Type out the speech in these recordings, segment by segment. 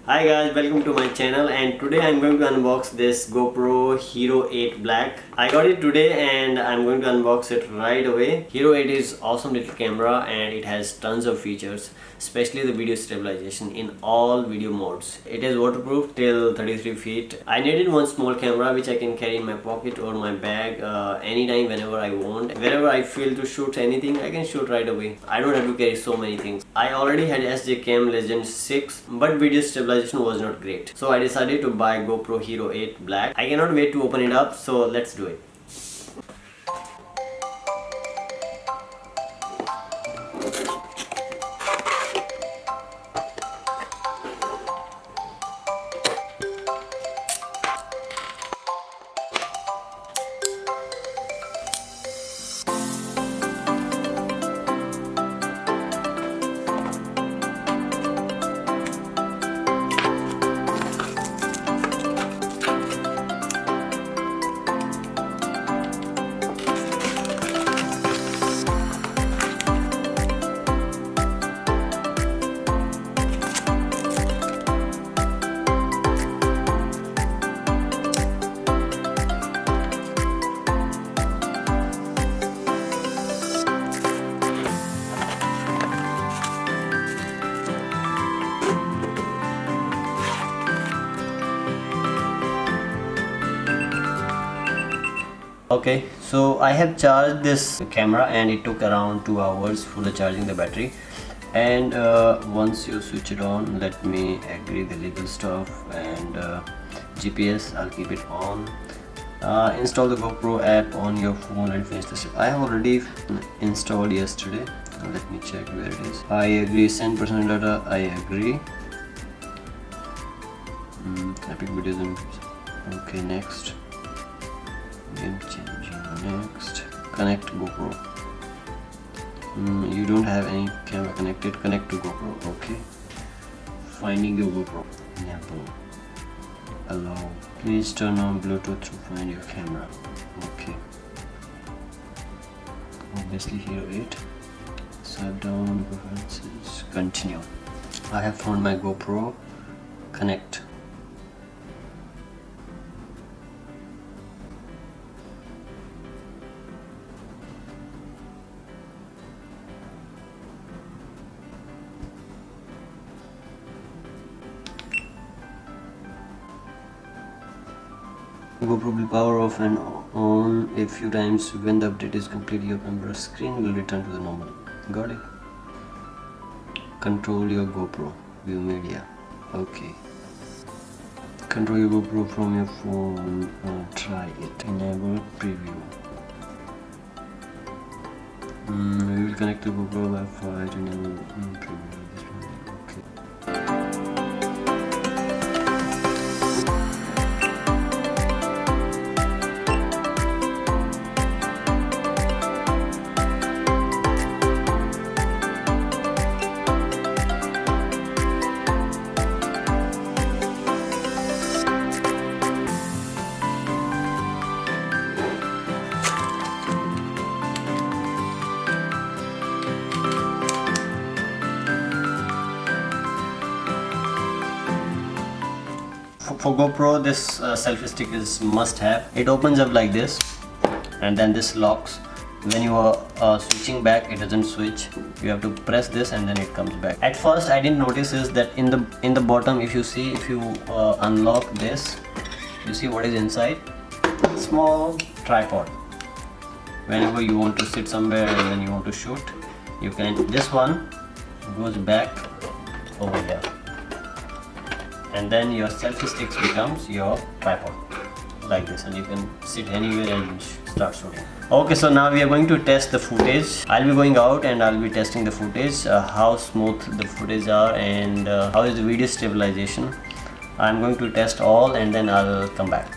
Hi guys, welcome to my channel, and today I'm going to unbox this GoPro Hero 8 Black. I got it today and I'm going to unbox it right away. Hero 8 is awesome little camera and it has tons of features, especially the video stabilization in all video modes. It is waterproof till 33 feet. I needed one small camera which I can carry in my pocket or my bag anytime whenever I want. Wherever I feel to shoot anything, I can shoot right away. I don't have to carry so many things. I already had SJ Cam Legend 6, but video stabilization was not great. So I decided to buy GoPro Hero 8 Black. I cannot wait to open it up, so let's do it. Okay, so I have charged this camera and it took around 2 hours for the charging the battery. And once you switch it on, let me agree the legal stuff and GPS, I'll keep it on. Install the GoPro app on your phone and finish the step. I have already installed yesterday. Let me check where it is. I agree, send personal data, I agree. Epic videos and okay, next. Game changing, next. Connect GoPro. You don't have any camera connected, connect to GoPro. Okay, finding your GoPro. Enable, allow, please turn on Bluetooth to find your camera. Okay, obviously Hero 8. Swipe down preferences, continue. I have found my GoPro. Connect. GoPro will power off and on a few times. When the update is complete, your camera screen will return to the normal. Got it? Control your GoPro. View media. Okay. Control your GoPro from your phone. Try it. Enable preview. We will connect the GoPro Wi-Fi to enable preview. For GoPro, this selfie stick is must have. It opens up like this and then this locks. When you are switching back, it doesn't switch. You have to press this and then it comes back. At first I didn't notice is that in the bottom, if you unlock this, you see what is inside. Small tripod. Whenever you want to sit somewhere and then you want to shoot, you can, this one goes back over here. And then your selfie sticks becomes your tripod like this, and you can sit anywhere and start shooting. Okay, so now we are going to test the footage. I'll be going out and I'll be testing the footage, how smooth the footage are and how is the video stabilization. I'm going to test all and then I'll come back.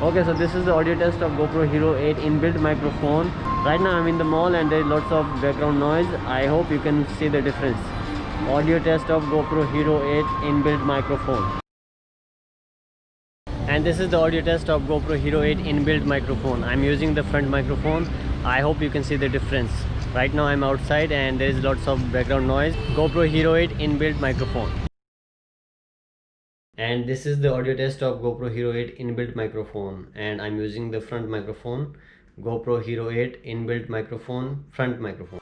Okay, so this is the audio test of GoPro Hero 8 inbuilt microphone. Right now I'm in the mall and there is lots of background noise. I hope you can see the difference. Audio test of GoPro Hero 8 inbuilt microphone. And this is the audio test of GoPro Hero 8 inbuilt microphone. I'm using the front microphone. I hope you can see the difference. Right now I'm outside and there is lots of background noise. GoPro Hero 8 inbuilt microphone. And this is the audio test of GoPro Hero 8 inbuilt microphone, and I'm using the front microphone. GoPro Hero 8 inbuilt microphone, front microphone.